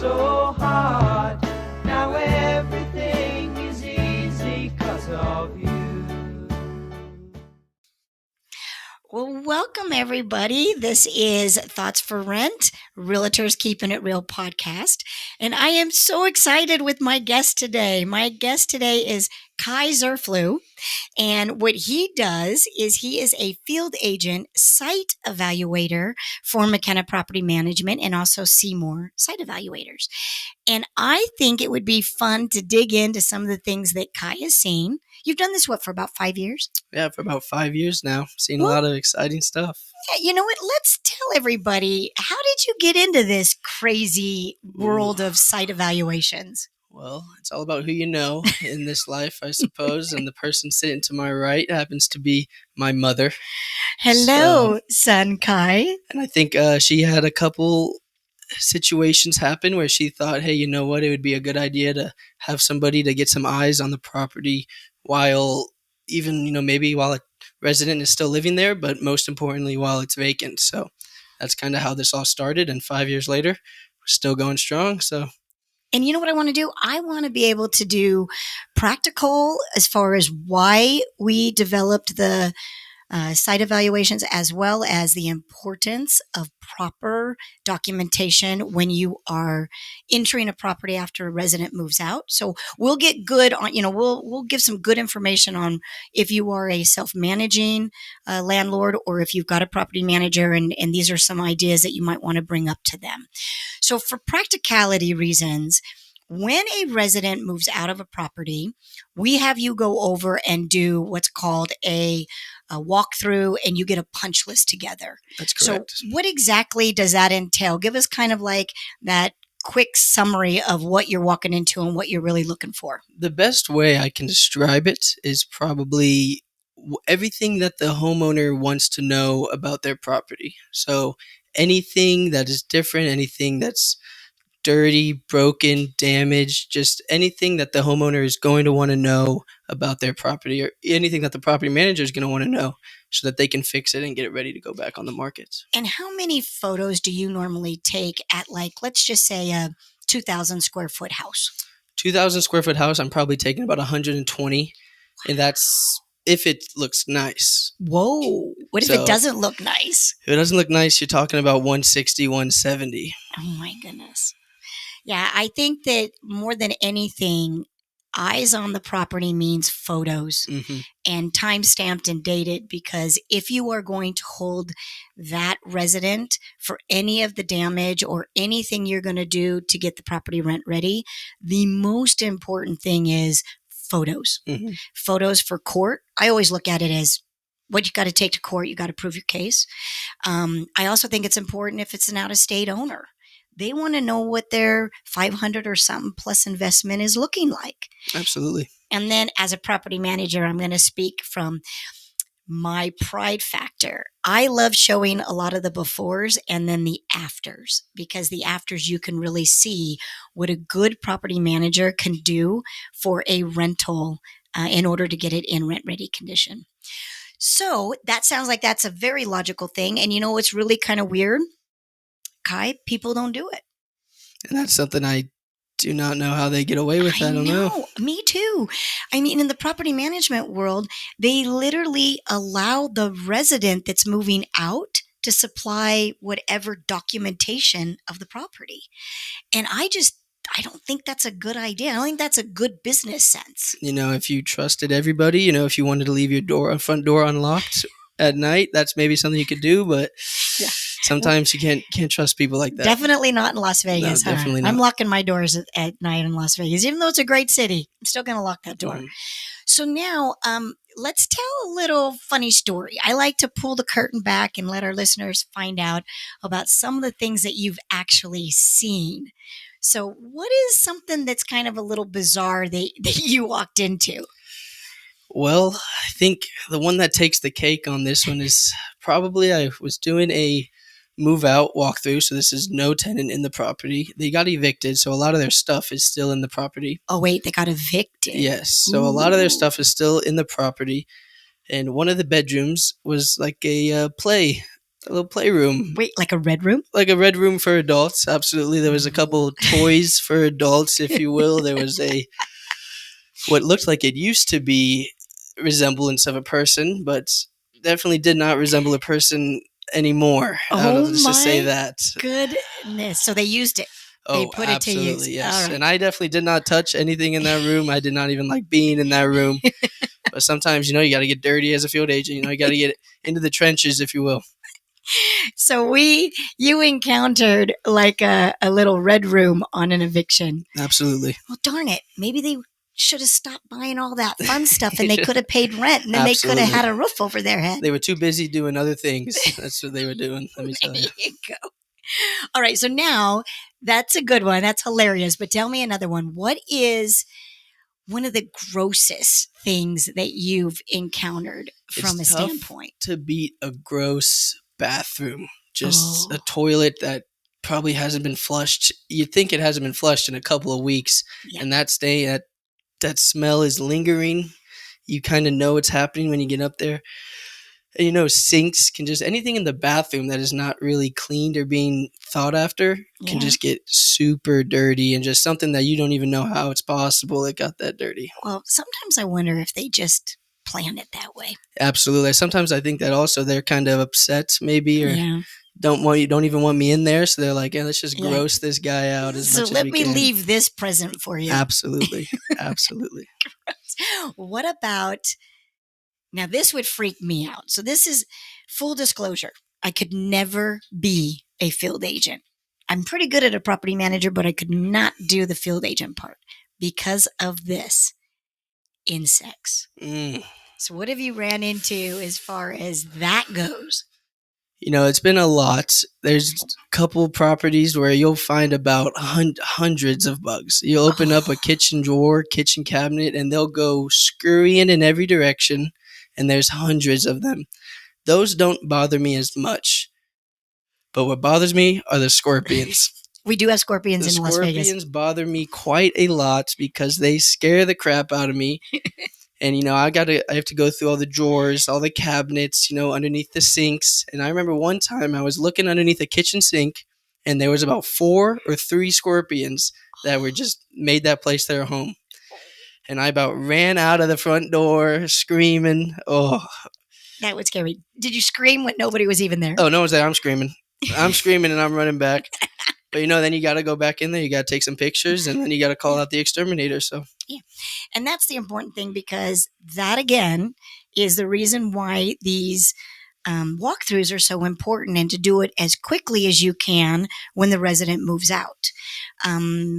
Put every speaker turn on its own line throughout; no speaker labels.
so hard. Now everything is easy 'cause of you.
Well, welcome everybody. This is Thoughts for Rent, Realtors Keeping It Real podcast. And I am so excited with my guest today. My guest today is Kai Zerflu. And what he does is he is a field agent, site evaluator for McKenna Property Management and also Seymour Site Evaluators. And I think it would be fun to dig into some of the things that Kai has seen. You've done this, for about 5 years?
Yeah, for about 5 years now. Seen a lot of exciting stuff.
Yeah, you know what? Let's tell everybody, how did you get into this crazy world of site evaluations?
Well, it's all about who you know in this life, I suppose. And the person sitting to my right happens to be my mother.
Hello, son Kai.
And I think she had a couple situations happen where she thought, hey, you know what? It would be a good idea to have somebody to get some eyes on the property while even, maybe while a resident is still living there, but most importantly, while it's vacant. So that's kind of how this all started. And 5 years later, we're still going strong. So.
And you know what I want to do? I want to be able to do practical as far as why we developed the site evaluations, as well as the importance of proper documentation when you are entering a property after a resident moves out. So we'll get good on, we'll give some good information on if you are a self-managing landlord or if you've got a property manager, and these are some ideas that you might want to bring up to them. So for practicality reasons, when a resident moves out of a property, we have you go over and do what's called a walkthrough, and you get a punch list together.
That's correct.
So what exactly does that entail? Give us kind of like that quick summary of what you're walking into and what you're really looking for.
The best way I can describe it is probably everything that the homeowner wants to know about their property. So anything that is different, anything that's dirty, broken, damaged, just anything that the homeowner is going to want to know about their property, or anything that the property manager is going to want to know so that they can fix it and get it ready to go back on the market.
And how many photos do you normally take at, like, let's just say a 2,000 square foot house?
2,000 square foot house, I'm probably taking about 120, and that's if it looks nice.
Whoa. What if it doesn't look nice?
If it doesn't look nice, you're talking about 160, 170.
Oh my goodness. Yeah, I think that more than anything, eyes on the property means photos and time stamped and dated, because if you are going to hold that resident for any of the damage or anything you're going to do to get the property rent ready, the most important thing is photos. Photos for court. I always look at it as what you got to take to court. You got to prove your case. I also think it's important if it's an out-of-state owner. They want to know what their 500 or something plus investment is looking like.
Absolutely.
And then as a property manager, I'm going to speak from my pride factor. I love showing a lot of the befores and then the afters, because the afters you can really see what a good property manager can do for a rental in order to get it in rent-ready condition. So that sounds like that's a very logical thing. And you know what's really kind of weird? Kai, people don't do it.
And that's something I do not know how they get away with. I don't know.
Me too. I mean, in the property management world, they literally allow the resident that's moving out to supply whatever documentation of the property. And I don't think that's a good idea. I don't think that's a good business sense.
If you trusted everybody, if you wanted to leave your front door unlocked at night, that's maybe something you could do, but sometimes you can't trust people like that.
Definitely not in Las Vegas.
No, definitely not.
I'm locking my doors at night in Las Vegas. Even though it's a great city, I'm still going to lock that door. So now let's tell a little funny story. I like to pull the curtain back and let our listeners find out about some of the things that you've actually seen. So what is something that's kind of a little bizarre that you walked into?
Well, I think the one that takes the cake on this one is probably I was doing a move out walkthrough. So this is no tenant in the property. They got evicted. So a lot of their stuff is still in the property.
Oh, wait, they got evicted.
Yes. So a lot of their stuff is still in the property. And one of the bedrooms was like a play A little playroom.
Wait, like a red room?
Like a red room for adults, absolutely. There was a couple toys for adults, if you will. There was what looked like it used to be resemblance of a person, but definitely did not resemble a person anymore.
Oh
Let's just say
my
that.
goodness. So they used it. They
Oh,
put it to use.
absolutely, yes.
All right.
And I definitely did not touch anything in that room. I did not even like being in that room. But sometimes, you got to get dirty as a field agent. You got to get into the trenches, if you will.
So you encountered like a little red room on an eviction.
Absolutely.
Well, darn it. Maybe they should have stopped buying all that fun stuff and they could have paid rent and then they could have had a roof over their head.
They were too busy doing other things. That's what they were doing. Let me tell you.
There you go. All right. So now that's a good one. That's hilarious. But tell me another one. What is one of the grossest things that you've encountered from a standpoint?
To beat a gross bathroom. Just a toilet that probably hasn't been flushed. You'd think it hasn't been flushed in a couple of weeks. Yeah. And that smell is lingering. You kind of know what's happening when you get up there. And sinks can just, anything in the bathroom that is not really cleaned or being thought after can just get super dirty, and just something that you don't even know how it's possible it got that dirty.
Well, sometimes I wonder if they just plan it that way.
Absolutely. Sometimes I think that also they're kind of upset maybe, or don't even want me in there. So they're like, let's just gross this guy out as much as we can.
So let me leave this present for you.
Absolutely. Absolutely.
What about... Now, this would freak me out. So this is full disclosure. I could never be a field agent. I'm pretty good at a property manager, but I could not do the field agent part because of this. Insects. So what have you ran into as far as that goes?
It's been a lot. There's a couple properties where you'll find about hundreds of bugs. You'll open up a kitchen drawer, kitchen cabinet, and they'll go scurrying in every direction. And there's hundreds of them. Those don't bother me as much. But what bothers me are the scorpions.
We do have scorpions in Las Vegas.
Scorpions bother me quite a lot because they scare the crap out of me. And, I have to go through all the drawers, all the cabinets, underneath the sinks. And I remember one time I was looking underneath a kitchen sink, and there was about 4 or 3 scorpions that were just made that place their home. And I about ran out of the front door screaming. Oh,
that would scare me. Did you scream when nobody was even there?
Oh, no one's there. I'm screaming. I'm screaming and I'm running back. But then you got to go back in there. You got to take some pictures, and then you got to call out the exterminator. So
and that's the important thing, because that again is the reason why these walkthroughs are so important, and to do it as quickly as you can when the resident moves out,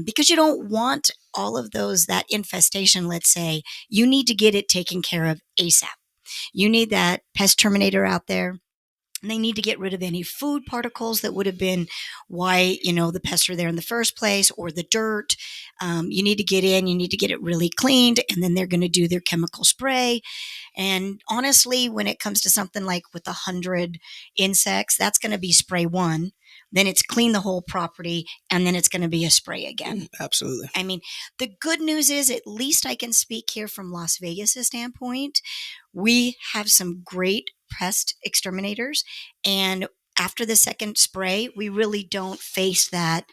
because you don't want all of that infestation. Let's say you need to get it taken care of ASAP. You need that pest terminator out there. And they need to get rid of any food particles that would have been why, the pests are there in the first place, or the dirt. You need to get in, you need to get it really cleaned, and then they're going to do their chemical spray. And honestly, when it comes to something like with 100 insects, that's going to be spray 1. Then it's clean the whole property, and then it's going to be a spray again.
Absolutely.
I mean, the good news is, at least I can speak here from Las Vegas' standpoint, we have some great pest exterminators. And after the second spray, we really don't face that,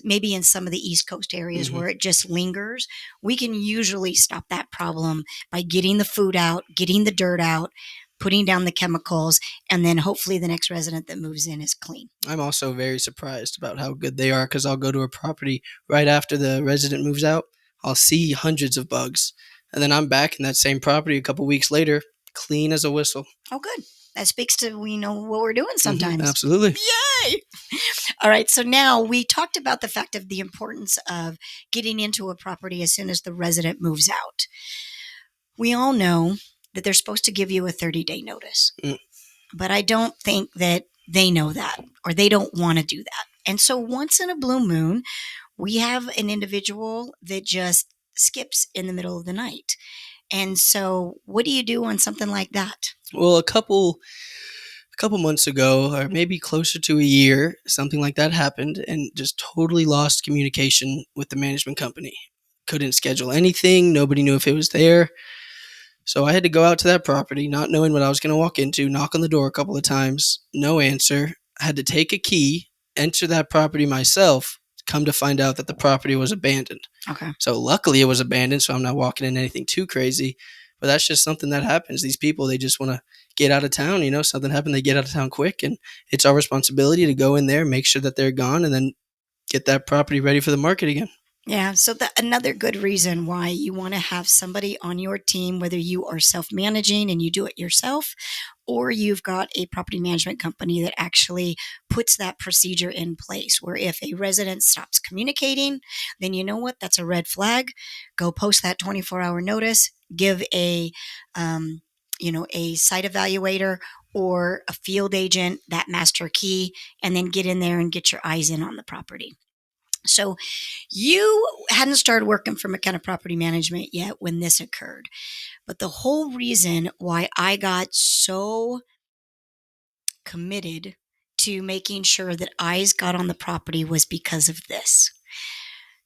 maybe in some of the East Coast areas where it just lingers. We can usually stop that problem by getting the food out, getting the dirt out, putting down the chemicals, and then hopefully the next resident that moves in is clean.
I'm also very surprised about how good they are, because I'll go to a property right after the resident moves out. I'll see hundreds of bugs. And then I'm back in that same property a couple weeks later, clean as a whistle.
Oh, good. That speaks to we know what we're doing sometimes.
Absolutely.
Yay! All right. So now we talked about the fact of the importance of getting into a property as soon as the resident moves out. We all know that they're supposed to give you a 30-day notice. But I don't think that they know that, or they don't want to do that. And so once in a blue moon, we have an individual that just skips in the middle of the night. And so what do you do on something like that?
Well, a couple months ago, or maybe closer to a year, something like that happened, and just totally lost communication with the management company. Couldn't schedule anything. Nobody knew if it was there. So I had to go out to that property, not knowing what I was going to walk into, knock on the door a couple of times, no answer. I had to take a key, enter that property myself, come to find out that the property was abandoned.
Okay.
So luckily it was abandoned, so I'm not walking in anything too crazy. But that's just something that happens. These people, they just want to get out of town. Something happened, they get out of town quick. And it's our responsibility to go in there, make sure that they're gone, and then get that property ready for the market again.
Yeah. So another good reason why you want to have somebody on your team, whether you are self-managing and you do it yourself, or you've got a property management company that actually puts that procedure in place where if a resident stops communicating, then you know what? That's a red flag. Go post that 24-hour notice, give a site evaluator or a field agent that master key, and then get in there and get your eyes in on the property. So you hadn't started working for McKenna Property Management yet when this occurred. But the whole reason why I got so committed to making sure that eyes got on the property was because of this.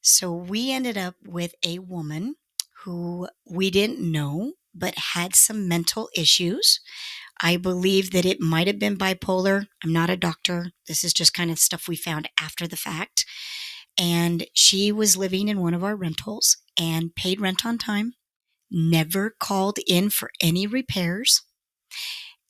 So we ended up with a woman who we didn't know, but had some mental issues. I believe that it might have been bipolar. I'm not a doctor. This is just kind of stuff we found after the fact. And she was living in one of our rentals and paid rent on time, never called in for any repairs.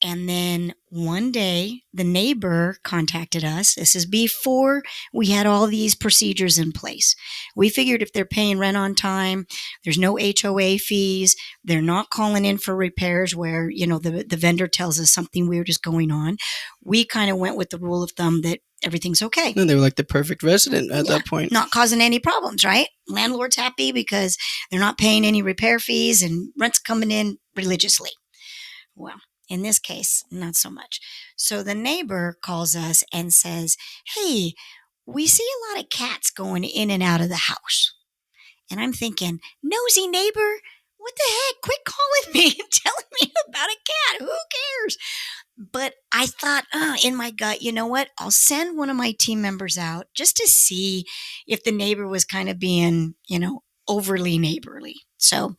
And then one day, the neighbor contacted us. This is before we had all these procedures in place. We figured if they're paying rent on time, there's no HOA fees, they're not calling in for repairs where, the vendor tells us something weird is going on. We kind of went with the rule of thumb that everything's okay.
And they were like the perfect resident at that point.
Not causing any problems, right? Landlord's happy because they're not paying any repair fees and rent's coming in religiously. Well, in this case, not so much. So the neighbor calls us and says, hey, we see a lot of cats going in and out of the house. And I'm thinking, nosy neighbor, what the heck? Quit calling me and telling me about a cat. Who cares? But I thought, in my gut, you know what? I'll send one of my team members out just to see if the neighbor was kind of being, overly neighborly. So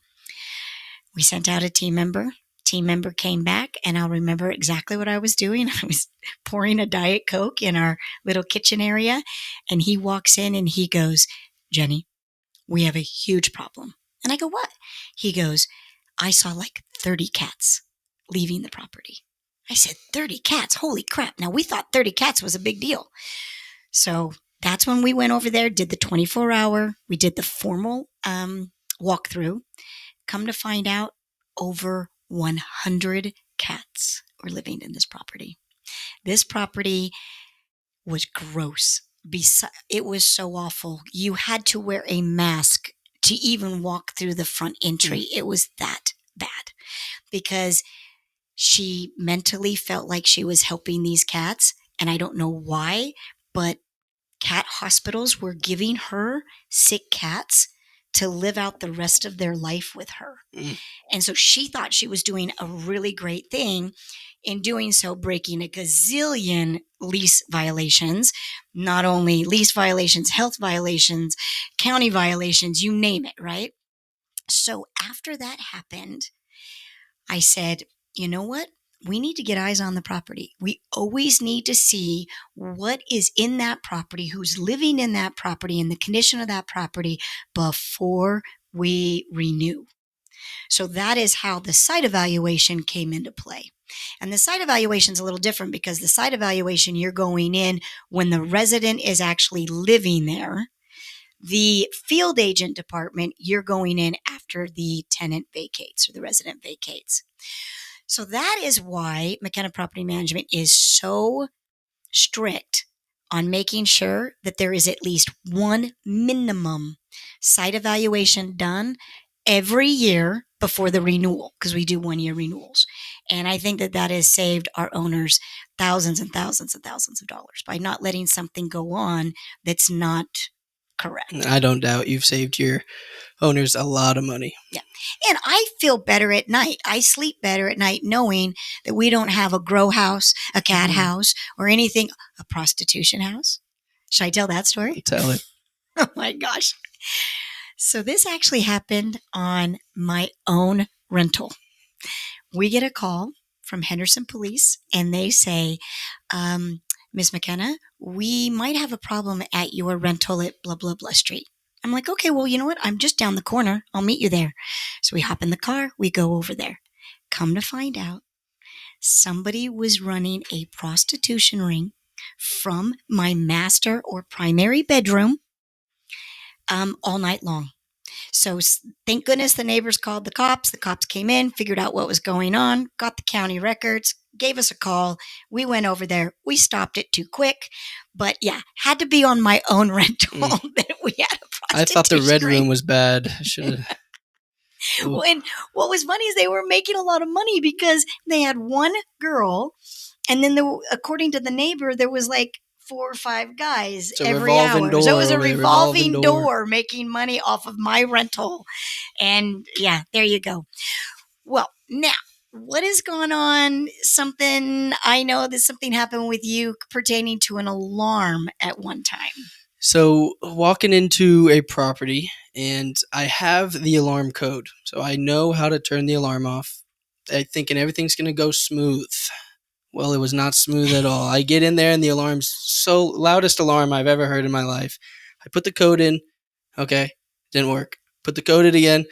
we sent out a team member. Team member came back, and I'll remember exactly what I was doing. I was pouring a Diet Coke in our little kitchen area, and he walks in and he goes, Jenni, we have a huge problem. And I go, what? He goes, I saw like 30 cats leaving the property. I said, 30 cats? Holy crap. Now, we thought 30 cats was a big deal. So that's when we went over there, did the 24-hour. We did the formal walkthrough. Come to find out, over 100 cats were living in this property. This property was gross. It was so awful. You had to wear a mask to even walk through the front entry. It was that bad because she mentally felt like she was helping these cats. And I don't know why, but cat hospitals were giving her sick cats to live out the rest of their life with her. And so she thought she was doing a really great thing in doing so, breaking a gazillion lease violations, not only lease violations, health violations, county violations, you name it, right? So after that happened, I said, you know what? We need to get eyes on the property. We always need to see what is in that property, who's living in that property, and the condition of that property before we renew. So that is how the site evaluation came into play. And the site evaluation is a little different because the site evaluation, you're going in when the resident is actually living there. The field agent department, you're going in after the tenant vacates or the resident vacates. So that is why McKenna Property Management is so strict on making sure that there is at least one minimum site evaluation done every year before the renewal, because we do 1-year renewals. And I think that has saved our owners thousands and thousands and thousands of dollars by not letting something go on that's not correct.
I don't doubt you've saved your owners a lot of money.
Yeah. And I feel better at night. I sleep better at night knowing that we don't have a grow house, a cat house, or anything, a prostitution house. Should I tell that story?
Tell it.
Oh my gosh. So this actually happened on my own rental. We get a call from Henderson Police, and they say, Miss McKenna, we might have a problem at your rental at blah, blah, blah street. I'm like, okay, well, you know what? I'm just down the corner. I'll meet you there. So we hop in the car. We go over there. Come to find out, somebody was running a prostitution ring from my master or primary bedroom all night long. So thank goodness the neighbors called the cops. The cops came in, figured out what was going on, got the county records, gave us a call. We went over there. We stopped it too quick. But yeah, had to be on my own rental that we had a prostitution
I thought the red
ring.
room was bad. I should have.
And what was funny is they were making a lot of money because they had one girl, and then according to the neighbor, there was like 4 or 5 guys every hour. So it was a revolving door making money off of my rental. And yeah, there you go. Well, now, what has gone on? I know that something happened with you pertaining to an alarm at one time.
So walking into a property, and I have the alarm code. So I know how to turn the alarm off. I'm thinking everything's going to go smooth. Well, it was not smooth at all. I get in there and the alarm's so loudest alarm I've ever heard in my life. I put the code in. Okay, didn't work. Put the code in again.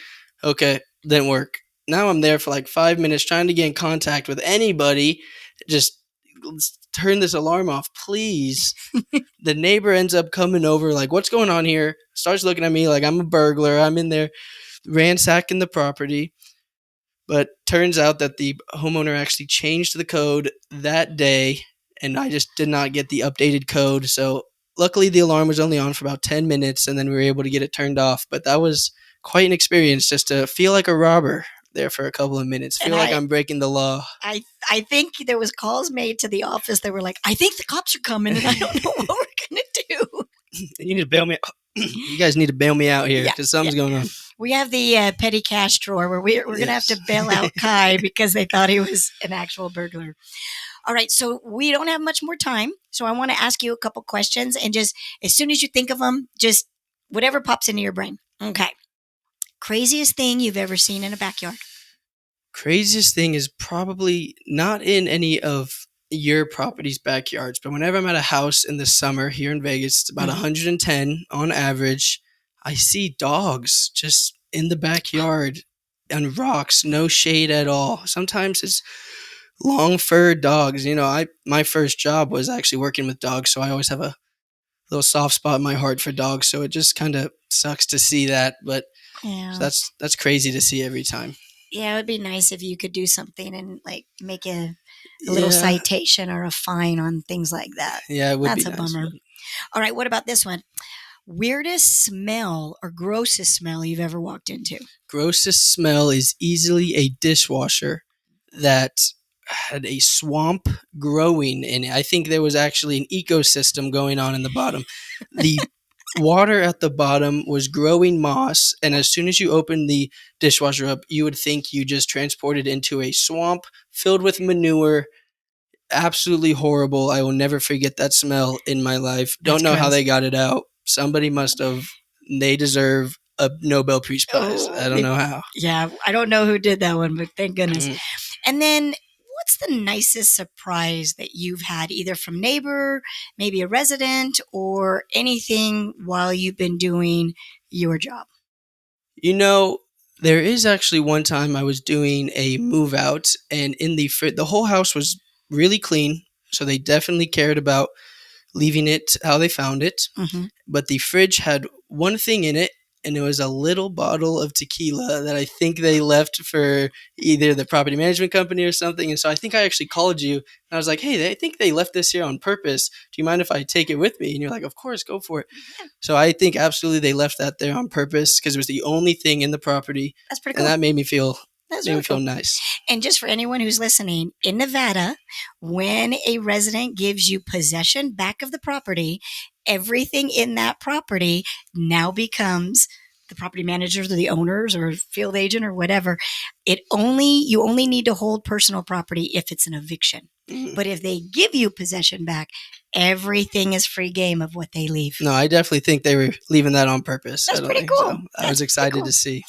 Okay, didn't work. Now I'm there for like 5 minutes trying to get in contact with anybody. Just turn this alarm off, please. The neighbor ends up coming over like, what's going on here? Starts looking at me like I'm a burglar. I'm in there ransacking the property. But turns out that the homeowner actually changed the code that day, and I just did not get the updated code. So luckily the alarm was only on for about 10 minutes, and then we were able to get it turned off. But that was quite an experience, just to feel like a robber there for a couple of minutes. Feel like I'm breaking the law.
I think there was calls made to the office that were like, I think the cops are coming, and I don't know what we're going to do.
You need to bail me out. You guys need to bail me out here because something's going on.
We have the petty cash drawer where we're going to have to bail out Kai because they thought he was an actual burglar. All right, so we don't have much more time. So I want to ask you a couple questions, and just as soon as you think of them, just whatever pops into your brain. Okay. Craziest thing you've ever seen in a backyard?
Craziest thing is probably not in any of your property's backyards, but whenever I'm at a house in the summer here in Vegas, it's about 110 on average. I see dogs just in the backyard on rocks, no shade at all. Sometimes it's long furred dogs. You know, my first job was actually working with dogs, so I always have a little soft spot in my heart for dogs. So it just kind of sucks to see that, but so that's crazy to see every time.
Yeah, it would be nice if you could do something and like make a little citation or a fine on things like that.
Yeah, it would
That's
be
a
nice,
bummer. All right, what about this one? Weirdest smell or grossest smell you've ever walked into?
Grossest smell is easily a dishwasher that had a swamp growing in it. I think there was actually an ecosystem going on in the bottom. The water at the bottom was growing moss, and as soon as you opened the dishwasher up, you would think you just transported into a swamp filled with manure. Absolutely horrible. I will never forget that smell in my life. Don't know how they got it out. Somebody must have. They deserve a Nobel Peace Prize. I don't know how.
Yeah, I don't know who did that one, but thank goodness. And then what's the nicest surprise that you've had, either from neighbor, maybe a resident, or anything while you've been doing your job?
You know, there is actually one time I was doing a move out, and in the whole house was really clean, so they definitely cared about leaving it how they found it. But the fridge had one thing in it, and it was a little bottle of tequila that I think they left for either the property management company or something. And so I think I actually called you, and I was like, hey, I think they left this here on purpose. Do you mind if I take it with me? And you're like, of course, go for it. So I think absolutely they left that there on purpose because it was the only thing in the property.
That's pretty cool.
And that made me feel nice.
And just for anyone who's listening, in Nevada, when a resident gives you possession back of the property, everything in that property now becomes the property managers or the owners or field agent or whatever. You only need to hold personal property if it's an eviction. But if they give you possession back, everything is free game of what they leave.
No, I definitely think they were leaving that on purpose.
That's pretty cool.
So I was excited to see.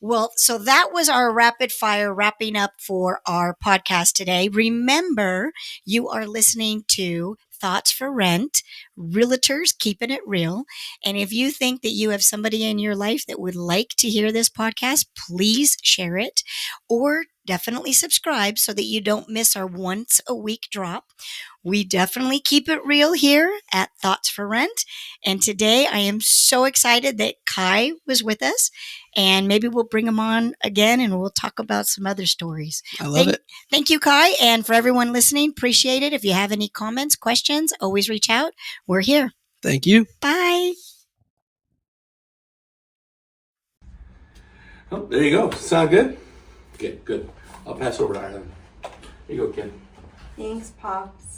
Well, so that was our rapid fire wrapping up for our podcast today. Remember, you are listening to Thoughts for Rent, Realtors Keeping It Real. And if you think that you have somebody in your life that would like to hear this podcast, please share it or definitely subscribe so that you don't miss our once a week drop. We definitely keep it real here at Thoughts for Rent. And today I am so excited that Kai was with us, and maybe we'll bring him on again and we'll talk about some other stories.
I love it.
Thank you, Kai. And for everyone listening, appreciate it. If you have any comments, questions, always reach out. We're here.
Thank you.
Bye.
Oh, there you go. Sound good? Okay, good. I'll pass over to Ireland. Here you go, kid.
Thanks, Pops.